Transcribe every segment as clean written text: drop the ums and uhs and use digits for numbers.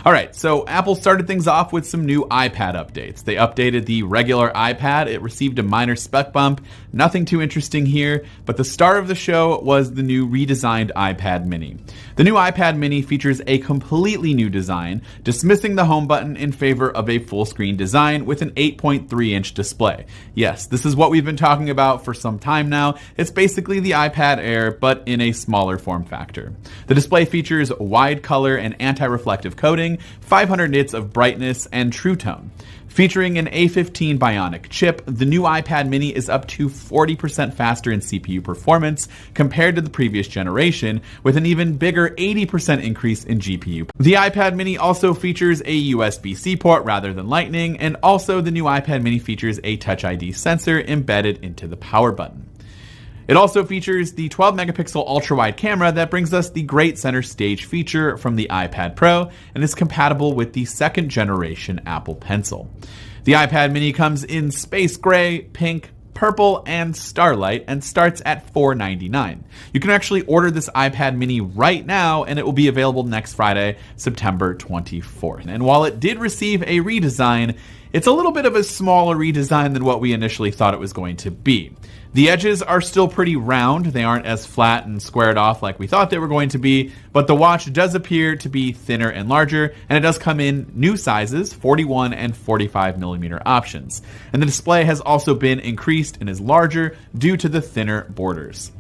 All right, so Apple started things off with some new iPad updates. They updated the regular iPad. It received a minor spec bump. Nothing too interesting here, but the star of the show was the new redesigned iPad mini. The new iPad mini features a completely new design, dismissing the home button in favor of a full screen design with an 8.3-inch display. Yes, this is what we've been talking about for some time now. It's basically the iPad Air, but in a smaller form factor. The display features wide color and anti-reflective coating, 500 nits of brightness, and True Tone. Featuring an A15 Bionic chip, the new iPad mini is up to 40% faster in CPU performance compared to the previous generation, with an even bigger 80% increase in GPU. The iPad mini also features a USB-C port rather than Lightning, and also the new iPad mini features a Touch ID sensor embedded into the power button. It also features the 12-megapixel ultra-wide camera that brings us the great center stage feature from the iPad Pro and is compatible with the second-generation Apple Pencil. The iPad mini comes in space gray, pink, purple, and starlight and starts at $499. You can actually order this iPad mini right now and it will be available next Friday, September 24th. And while it did receive a redesign, it's a little bit of a smaller redesign than what we initially thought it was going to be. The edges are still pretty round. They aren't as flat and squared off like we thought they were going to be, but the watch does appear to be thinner and larger, and it does come in new sizes, 41 and 45 millimeter options. And the display has also been increased and is larger due to the thinner borders.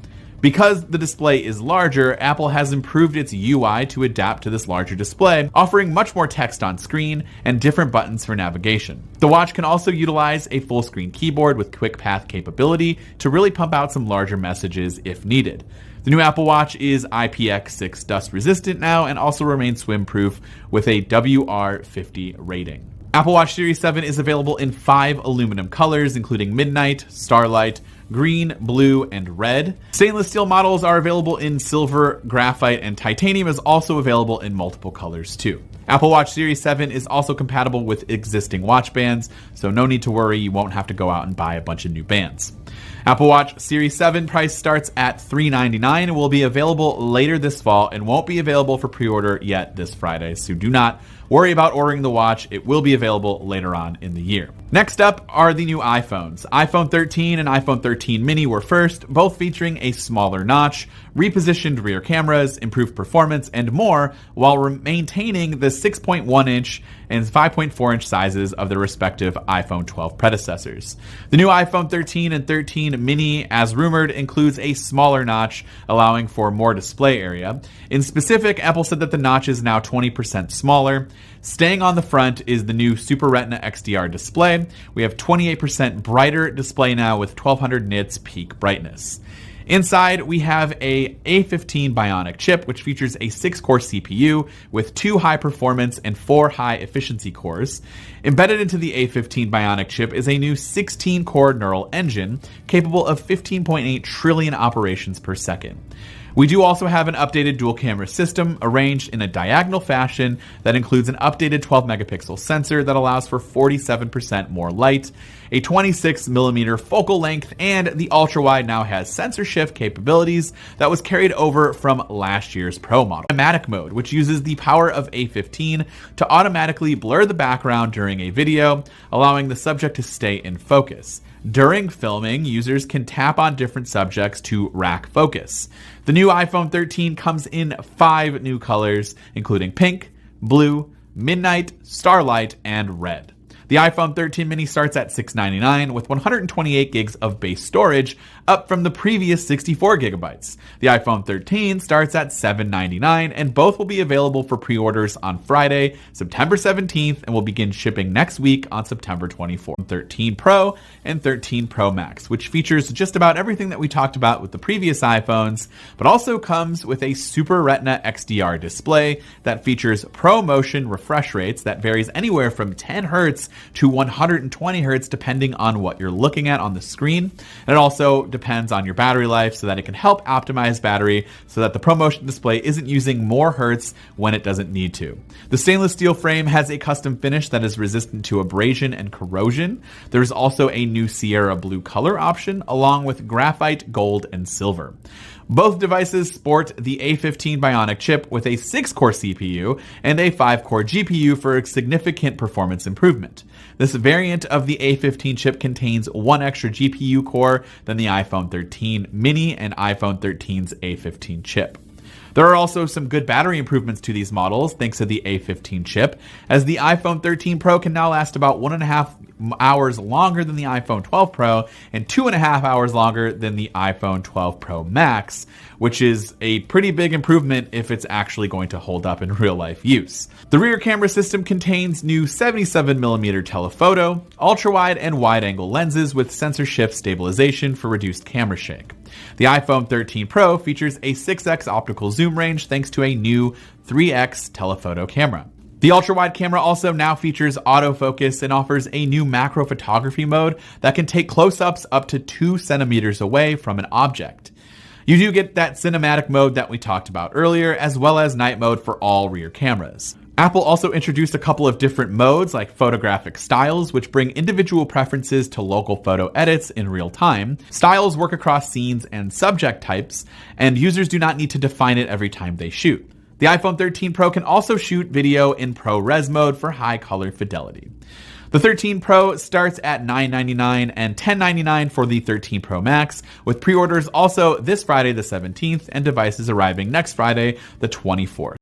Because the display is larger, Apple has improved its UI to adapt to this larger display, offering much more text on screen and different buttons for navigation. The watch can also utilize a full screen keyboard with quick path capability to really pump out some larger messages if needed. The new Apple Watch is IPX6 dust resistant now and also remains swim proof with a WR50 rating. Apple Watch Series 7 is available in 5 aluminum colors, including Midnight, Starlight, green, blue, and red. Stainless steel models are available in silver, graphite, and titanium is also available in multiple colors too. Apple Watch Series 7 is also compatible with existing watch bands, so no need to worry, you won't have to go out and buy a bunch of new bands. Apple Watch Series 7 price starts at $399 and will be available later this fall and won't be available for pre-order yet this Friday, so do not worry about ordering the watch. It will be available later on in the year. Next up are the new iPhones. iPhone 13 and iPhone 13 mini were first, both featuring a smaller notch, repositioned rear cameras, improved performance, and more, while maintaining the 6.1-inch and 5.4-inch sizes of their respective iPhone 12 predecessors. The new iPhone 13 and 13 mini, as rumored, includes a smaller notch, allowing for more display area. In specific, Apple said that the notch is now 20% smaller. Staying on the front is the new Super Retina XDR display. We have 28% brighter display now with 1200 nits peak brightness. Inside, we have a A15 Bionic chip, which features a 6-core CPU with 2 high-performance and 4 high-efficiency cores. Embedded into the A15 Bionic chip is a new 16-core neural engine capable of 15.8 trillion operations per second. We do also have an updated dual camera system arranged in a diagonal fashion that includes an updated 12-megapixel sensor that allows for 47% more light, a 26mm focal length, and the ultra-wide now has sensor shift capabilities that was carried over from last year's Pro model. Automatic mode, which uses the power of A15 to automatically blur the background during a video, allowing the subject to stay in focus. During filming, users can tap on different subjects to rack focus. The new iPhone 13 comes in 5 new colors, including pink, blue, midnight, starlight, and red. The iPhone 13 mini starts at $699 with 128 gigs of base storage, up from the previous 64 gigabytes. The iPhone 13 starts at $799, and both will be available for pre-orders on Friday, September 17th, and will begin shipping next week on September 24th. 13 Pro and 13 Pro Max, which features just about everything that we talked about with the previous iPhones, but also comes with a Super Retina XDR display that features ProMotion refresh rates that varies anywhere from 10 Hz to 120 Hz depending on what you're looking at on the screen. And it also depends on your battery life so that it can help optimize battery so that the ProMotion display isn't using more Hertz when it doesn't need to. The stainless steel frame has a custom finish that is resistant to abrasion and corrosion. There's also a new Sierra blue color option along with graphite, gold, and silver. Both devices sport the A15 Bionic chip with a 6-core CPU and a 5-core GPU for a significant performance improvement. This variant of the A15 chip contains one extra GPU core than the iPhone 13 mini and iPhone 13's A15 chip. There are also some good battery improvements to these models thanks to the A15 chip, as the iPhone 13 Pro can now last about 1.5 hours longer than the iPhone 12 Pro and 2.5 hours longer than the iPhone 12 Pro Max, which is a pretty big improvement if it's actually going to hold up in real life use. The rear camera system contains new 77mm telephoto, ultra-wide and wide-angle lenses with sensor shift stabilization for reduced camera shake. The iPhone 13 Pro features a 6x optical zoom range thanks to a new 3x telephoto camera. The ultra-wide camera also now features autofocus and offers a new macro photography mode that can take close-ups up to 2 centimeters away from an object. You do get that cinematic mode that we talked about earlier, as well as night mode for all rear cameras. Apple also introduced a couple of different modes like photographic styles, which bring individual preferences to local photo edits in real time. Styles work across scenes and subject types, and users do not need to define it every time they shoot. The iPhone 13 Pro can also shoot video in ProRes mode for high color fidelity. The 13 Pro starts at $999 and $1099 for the 13 Pro Max, with pre-orders also this Friday the 17th and devices arriving next Friday the 24th.